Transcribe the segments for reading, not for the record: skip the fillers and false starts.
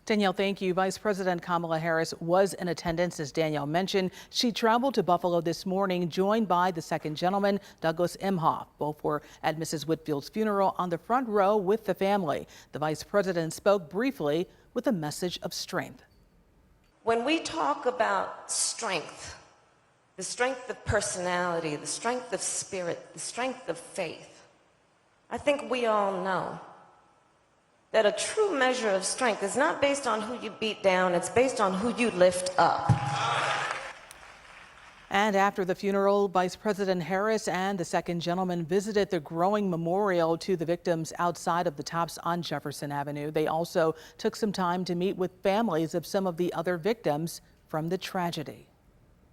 Danielle, thank you. Vice President Kamala Harris was in attendance, as Danielle mentioned. She traveled to Buffalo this morning, joined by the second gentleman, Douglas Emhoff. Both were at Mrs. Whitfield's funeral on the front row with the family. The vice president spoke briefly with a message of strength. When we talk about strength, the strength of personality, the strength of spirit, the strength of faith, I think we all know that a true measure of strength is not based on who you beat down, it's based on who you lift up. And after the funeral, Vice President Harris and the second gentleman visited the growing memorial to the victims outside of the Tops on Jefferson Avenue. They also took some time to meet with families of some of the other victims from the tragedy.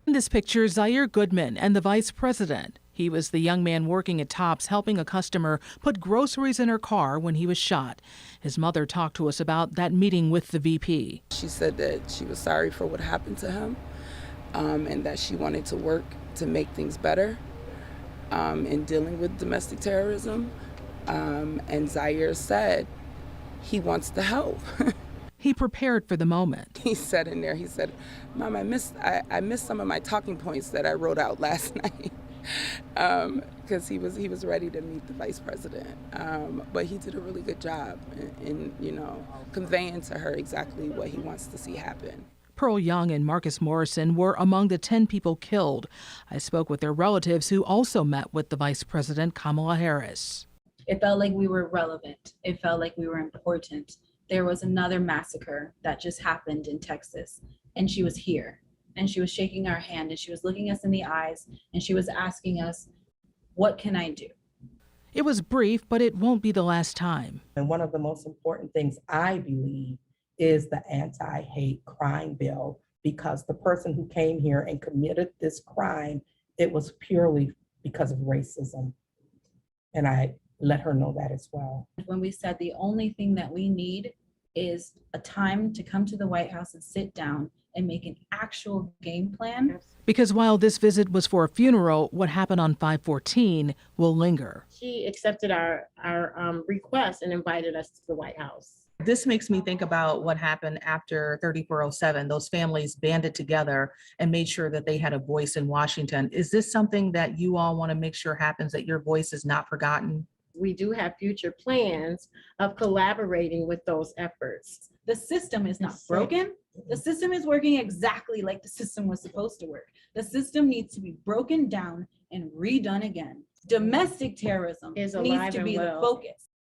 In this picture, Zaire Goodman and the vice president. He was the young man working at Tops helping a customer put groceries in her car when he was shot. His mother talked to us about that meeting with the VP. She said that she was sorry for what happened to him and that she wanted to work to make things better in dealing with domestic terrorism. And Zaire said he wants to help. He prepared for the moment. He said in there, he said, "Mom, I missed some of my talking points that I wrote out last night." Because he was ready to meet the vice president, but he did a really good job in conveying to her exactly what he wants to see happen. Pearl Young and Marcus Morrison were among the 10 people killed. I spoke with their relatives who also met with the Vice President Kamala Harris. It felt like we were relevant. It felt like we were important. There was another massacre that just happened in Texas, and she was here. And she was shaking our hand, and she was looking us in the eyes, and she was asking us, what can I do? It was brief, but it won't be the last time. And one of the most important things, I believe, is the anti-hate crime bill, because the person who came here and committed this crime, it was purely because of racism. And I let her know that as well. When we said the only thing that we need is a time to come to the White House and sit down and make an actual game plan. Because while this visit was for a funeral, what happened on 5/14 will linger. She accepted our request and invited us to the White House. This makes me think about what happened after 3407. Those families banded together and made sure that they had a voice in Washington. Is this something that you all want to make sure happens, that your voice is not forgotten? We do have future plans of collaborating with those efforts. The system is not broken. The system is working exactly like the system was supposed to work. The system needs to be broken down and redone again. Domestic terrorism is needs alive to and be the well. focus.